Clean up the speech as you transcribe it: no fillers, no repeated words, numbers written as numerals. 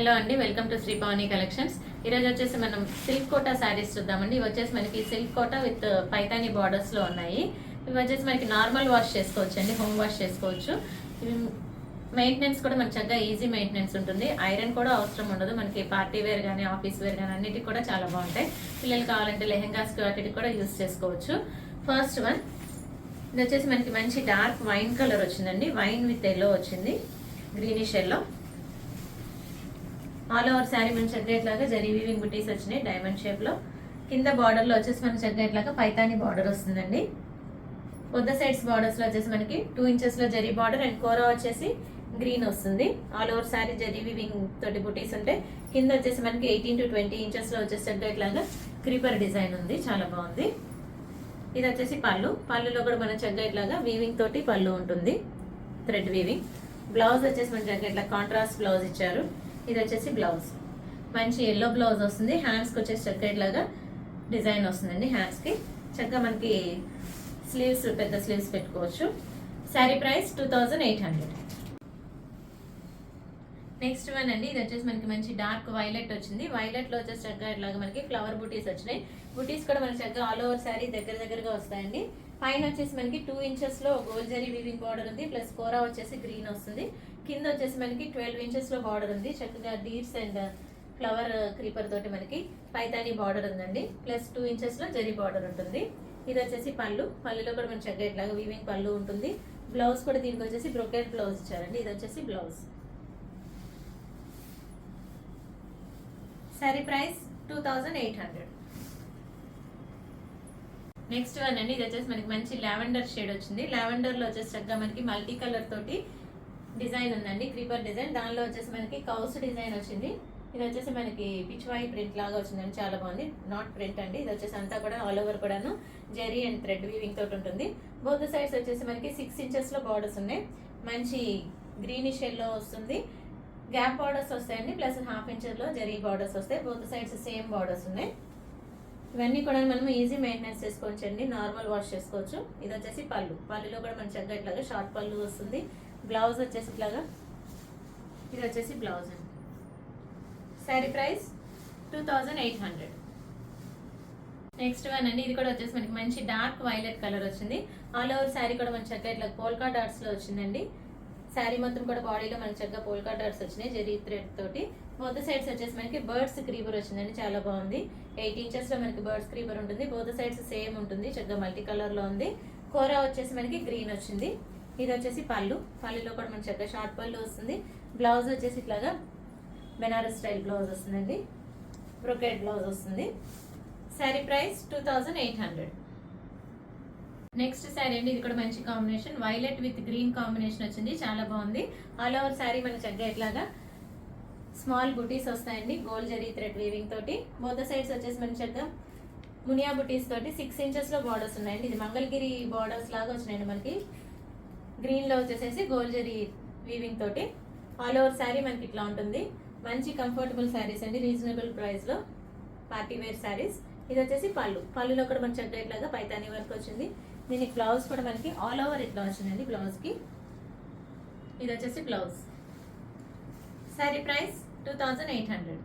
Hello అండి, welcome to Sri Bhavani collections. ఈరోజు వచ్చేసి మనం సిల్క్ కోటా శారీస్ చూద్దామండి. ఇవి వచ్చేసి మనకి silk Kota with Paithani borders లో ఉన్నాయి. ఇవి వచ్చేసి మనకి నార్మల్ వాష్ చేసుకోవచ్చు అండి, హోమ్ వాష్ చేసుకోవచ్చు. ఇవి మెయింటెనెన్స్ కూడా మనకి చక్కగా ఈజీ మెయింటెనెన్స్ ఉంటుంది. ఐరన్ కూడా అవసరం ఉండదు. మనకి పార్టీ వేర్ కానీ ఆఫీస్ వేర్ కానీ అన్నిటికి కూడా చాలా బాగుంటాయి. పిల్లలు కావాలంటే లెహెంగాస్ వాటికి కూడా యూస్ చేసుకోవచ్చు. ఫస్ట్ వన్ ఇది వచ్చేసి మనకి మంచి డార్క్ వైన్ కలర్ వచ్చిందండి. వైన్ విత్ ఎల్లో వచ్చింది, greenish yellow. All over sari మన చెగ్గేట్లాగా జరీ వీవింగ్ బుటీస్ వచ్చినాయి డైమండ్ షేప్ లో. కింద బార్డర్ లో వచ్చేసి మన చెగ్గేట్లాగా పైతాని బార్డర్ వస్తుందండి. బొద్ద సైడ్స్ బార్డర్స్ లో వచ్చేసి మనకి 2 ఇంచెస్ లో జరీ బార్డర్ అండ్ కోరా వచ్చేసి గ్రీన్ వస్తుంది. All over sari zari weaving తోటి బుటీస్ ఉంటాయి. కింద వచ్చేసి మనకి 18 to 20 ఇంచెస్ లో వచ్చేసి చెగ్గేట్లాగా క్రీపర్ డిజైన్ ఉంది, చాలా బాగుంది. ఇది వచ్చేసి పళ్ళులో కూడా మన చెగ్గేట్లాగా వీవింగ్ తోటి పళ్ళు ఉంటుంది, థ్రెడ్ వీవింగ్. బ్లౌజ్ వచ్చేసి మన చెగ్గేట్లా కాంట్రాస్ట్ బ్లౌజ్ ఇచ్చారు. ఇది వచ్చేసి బ్లౌజ్ మంచి ఎల్లో బ్లౌజ్ వస్తుంది. హ్యాండ్స్కి వచ్చేసి చక్కగా లాగా డిజైన్ వస్తుందండి. హ్యాండ్స్కి చక్కగా మనకి స్లీవ్స్ పెద్ద స్లీవ్స్ పెట్టుకోవచ్చు. శారీ ప్రైస్ 2800. నెక్స్ట్ వన్ అండి, ఇది వచ్చేసి మనకి మంచి డార్క్ వైలెట్ వచ్చింది. వైలెట్ లో వచ్చేసి చక్కగా ఇట్లాగా మనకి ఫ్లవర్ బుటీస్ వచ్చినాయి. బుటీస్ కూడా మనకి చక్కగా ఆల్ ఓవర్ శారీ దగ్గరగా వస్తాయండి. పైన వచ్చేసి మనకి 2 ఇంచెస్ లో గోల్డ్ జరీ వీవింగ్ బార్డర్ ఉంది, ప్లస్ కోరా వచ్చేసి గ్రీన్ వస్తుంది. కింద వచ్చేసి మనకి 12 ఇంచెస్ లో బార్డర్ ఉంది. చక్కగా డీర్స్ అండ్ ఫ్లవర్ క్రీపర్ తోటి మనకి పైతాని బార్డర్ ఉందండి, ప్లస్ 2 ఇంచెస్ లో జరీ బార్డర్ ఉంటుంది. ఇది వచ్చేసి పళ్ళులో కూడా మనకి చక్కగా ఇట్లాగా వీవింగ్ పళ్ళు ఉంటుంది. బ్లౌజ్ కూడా దీనికి వచ్చేసి బ్రొకెట్ బ్లౌజ్ ఇచ్చారండి. ఇది వచ్చేసి blouse. Sari price 2800. Next one అండి, ఇది వచ్చేసి మనకి మంచి లావెండర్ షేడ్ వచ్చింది. లావెండర్ లో వచ్చేసి చక్కగా మనకి మల్టీ కలర్ తోటి డిజైన్ ఉందండి, క్రీపర్ డిజైన్. దానిలో వచ్చేసి మనకి కౌస్ డిజైన్ వచ్చింది. ఇది వచ్చేసి మనకి పిచ్వాయి ప్రింట్ లాగా వచ్చిందండి, చాలా బాగుంది. నాట్ ప్రింట్ అండి, ఇది వచ్చేసి అంతా కూడా ఆల్ ఓవర్ కూడాను జెరీ అండ్ థ్రెడ్ వీవింగ్ తోటి ఉంటుంది. బోత్ సైడ్స్ వచ్చేసి మనకి 6 ఇంచెస్ లో బార్డర్స్ ఉన్నాయి. మంచి గ్రీనిష్ ఎల్లో వస్తుంది. గ్యాప్ బార్డర్స్ వస్తాయండి, ప్లస్ 1/2 ఇంచెస్ లో జరీ బార్డర్స్ వస్తాయి. బోత్ సైడ్స్ సేమ్ బార్డర్స్ ఉన్నాయి. ఇవన్నీ కూడా మనం ఈజీ మెయింటెనెన్స్ చేసుకోవచ్చు అండి, నార్మల్ వాష్ చేసుకోవచ్చు. ఇది వచ్చేసి పళ్ళులో కూడా మన చక్కగా ఇట్లాగా షార్ట్ పళ్ళు వస్తుంది. బ్లౌజ్ వచ్చేసి ఇట్లాగా, ఇది వచ్చేసి బ్లౌజ్ అండి. శారీ ప్రైస్ 2800. నెక్స్ట్ వన్ అండి, ఇది కూడా వచ్చేసి మనకి మంచి డార్క్ వైలెట్ కలర్ వచ్చింది. ఆల్ ఓవర్ శారీ కూడా మన చక్కగా ఇట్లా పోల్కా డాట్స్ లో వచ్చిందండి. శారీ మొత్తం కూడా బాడీలో మనకి చక్కగా పోల్కా డాట్స్ వచ్చినాయి జరీ థ్రెడ్ తోటి. బోత్ సైడ్స్ వచ్చేసి మనకి బర్డ్స్ క్రీపర్ వచ్చిందండి, చాలా బాగుంది. 8 ఇంచెస్ లో మనకి బర్డ్స్ క్రీపర్ ఉంటుంది. బోత్ సైడ్స్ సేమ్ ఉంటుంది, చక్కగా మల్టీ కలర్ లో ఉంది. కోరా వచ్చేసి మనకి గ్రీన్ వచ్చింది. ఇది వచ్చేసి పళ్ళులో కూడా మనకి చక్కగా షార్ట్ పళ్ళు వస్తుంది. బ్లౌజ్ వచ్చేసి ఇట్లాగా బెనారస్ స్టైల్ బ్లౌజ్ వస్తుందండి, బ్రొకెట్ బ్లౌజ్ వస్తుంది. శారీ ప్రైస్ 2800. నెక్స్ట్ శారీ అండి, ఇది కూడా మంచి combination, violet with green combination వచ్చింది, చాలా బాగుంది. ఆల్ ఓవర్ శారీ మనకి చక్కగా ఇట్లాగా స్మాల్ బుటీస్ వస్తాయండి, గోల్డ్ జరీ థ్రెడ్ వీవింగ్ తోటి. బోత్ సైడ్స్ వచ్చేసి మనకి చక్కగా మునియా బుటీస్ తోటి 6 ఇంచెస్ లో బార్డర్స్ ఉన్నాయండి. ఇది మంగళగిరి బార్డర్స్ లాగా వచ్చినాయండి మనకి. గ్రీన్ లో వచ్చేసేసి గోల్డ్ జరీ వీవింగ్ తోటి. ఆల్ ఓవర్ శారీ మనకి ఇట్లా ఉంటుంది. మంచి కంఫర్టబుల్ శారీస్ అండి, రీజనబుల్ ప్రైస్ లో పార్టీ వేర్ శారీస్. ఇది వచ్చేసి పళ్ళులో కూడా మనకి చక్కగా ఇట్లాగా పైతాని వర్క్ వచ్చింది. దీనికి బ్లౌజ్ కూడా మనకి ఆల్ ఓవర్ ఇట్లా వచ్చిందండి బ్లౌజ్ కి. ఇది వచ్చేసి బ్లౌజ్. శారీ ప్రైస్ 2800.